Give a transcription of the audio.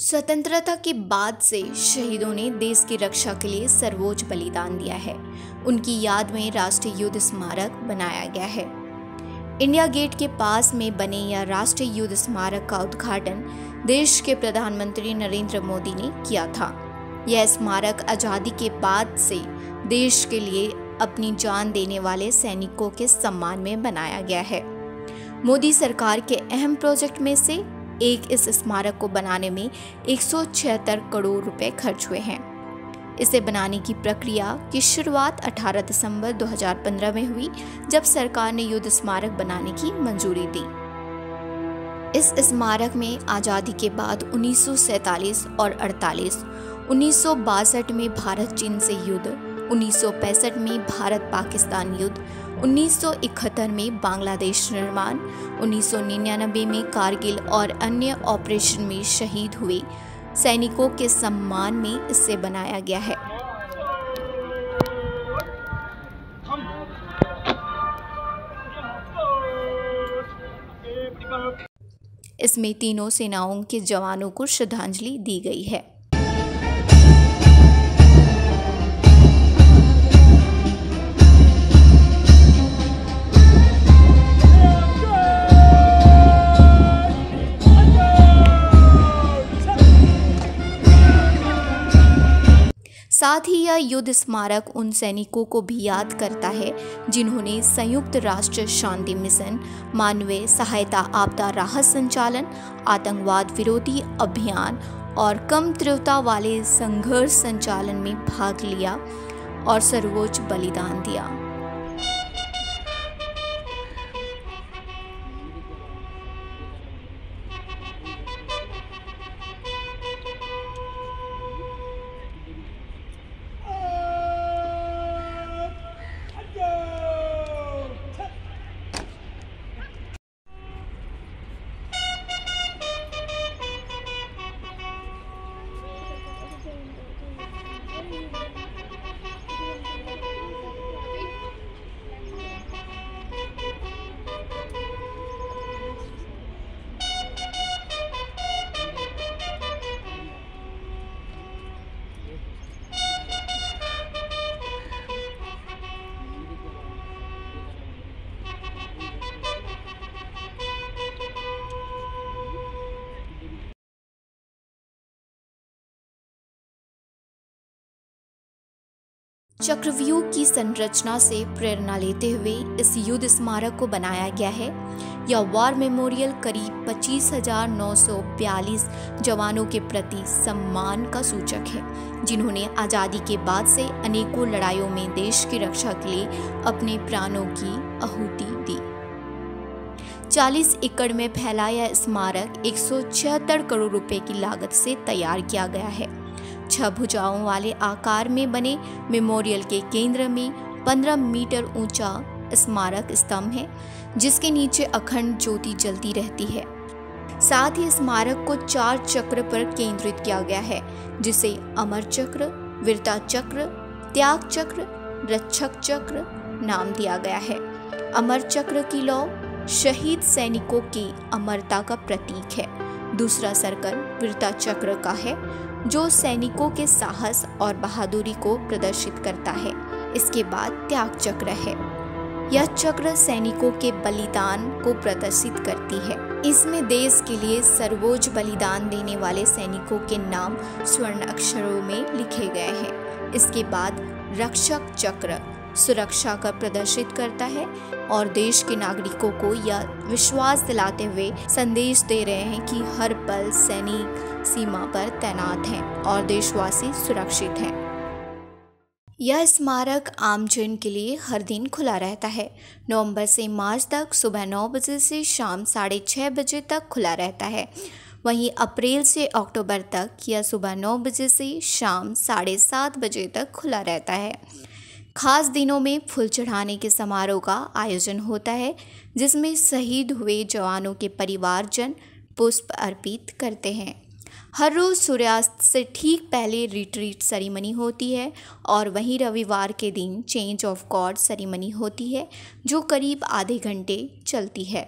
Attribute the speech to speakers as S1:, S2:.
S1: स्वतंत्रता के बाद से शहीदों ने देश की रक्षा के लिए सर्वोच्च बलिदान दिया है। उनकी याद में राष्ट्रीय युद्ध स्मारक बनाया गया है। इंडिया गेट के पास में बने यह राष्ट्रीय युद्ध स्मारक का उद्घाटन देश के प्रधानमंत्री नरेंद्र मोदी ने किया था। यह स्मारक आज़ादी के बाद से देश के लिए अपनी जान देने वाले सैनिकों के सम्मान में बनाया गया है। मोदी सरकार के अहम प्रोजेक्ट में से एक इस स्मारक को बनाने में 176 करोड़ रुपए खर्च हुए हैं। इसे बनाने की प्रक्रिया की शुरुआत 18 दिसंबर 2015 में हुई, जब सरकार ने युद्ध स्मारक बनाने की मंजूरी दी। इस स्मारक में आज़ादी के बाद 1947 और 48, 1962 में भारत चीन से युद्ध, 1965 में भारत पाकिस्तान युद्ध, 1971 में बांग्लादेश निर्माण, 1999 में कारगिल और अन्य ऑपरेशन में शहीद हुए सैनिकों के सम्मान में इसे बनाया गया है। इसमें तीनों सेनाओं के जवानों को श्रद्धांजलि दी गई है। साथ ही यह युद्ध स्मारक उन सैनिकों को भी याद करता है जिन्होंने संयुक्त राष्ट्र शांति मिशन, मानवीय सहायता, आपदा राहत संचालन, आतंकवाद विरोधी अभियान और कम तीव्रता वाले संघर्ष संचालन में भाग लिया और सर्वोच्च बलिदान दिया। चक्रव्यूह की संरचना से प्रेरणा लेते हुए इस युद्ध स्मारक को बनाया गया है। यह वॉर मेमोरियल करीब 25,942 जवानों के प्रति सम्मान का सूचक है, जिन्होंने आज़ादी के बाद से अनेकों लड़ाइयों में देश की रक्षा के लिए अपने प्राणों की आहुति दी। 40 एकड़ में फैला यह स्मारक 176 करोड़ रुपए की लागत से तैयार किया गया है। 6 भुजाओं वाले आकार में बने मेमोरियल के केंद्र में 15 मीटर ऊंचा स्मारक स्तंभ है, जिसके नीचे अखंड ज्योति जलती रहती है। साथ ही स्मारक को 4 चक्र पर केंद्रित किया गया है, जिसे अमर चक्र, वीरता चक्र, त्याग चक्र, रक्षक चक्र नाम दिया गया है। अमर चक्र की लौ शहीद सैनिकों की अमरता का प्रतीक है। दूसरा सर्कल वीरता चक्र का है, जो सैनिकों के साहस और बहादुरी को प्रदर्शित करता है। इसके बाद त्याग चक्र है। यह चक्र सैनिकों के बलिदान को प्रदर्शित करती है। इसमें देश के लिए सर्वोच्च बलिदान देने वाले सैनिकों के नाम स्वर्ण अक्षरों में लिखे गए हैं। इसके बाद रक्षक चक्र सुरक्षा का प्रदर्शित करता है और देश के नागरिकों को यह विश्वास दिलाते हुए संदेश दे रहे हैं कि हर पल सैनिक सीमा पर तैनात हैं और देशवासी सुरक्षित हैं। यह स्मारक आमजन के लिए हर दिन खुला रहता है। नवंबर से मार्च तक सुबह 9 बजे से शाम 6:30 बजे तक खुला रहता है। वहीं अप्रैल से अक्टूबर तक यह सुबह 9 बजे से शाम 7:30 बजे तक खुला रहता है। खास दिनों में फूल चढ़ाने के समारोह का आयोजन होता है, जिसमें शहीद हुए जवानों के परिवारजन पुष्प अर्पित करते हैं। हर रोज़ सूर्यास्त से ठीक पहले रिट्रीट सेरेमनी होती है और वहीं रविवार के दिन चेंज ऑफ गार्ड सेरेमनी होती है, जो करीब आधे घंटे चलती है।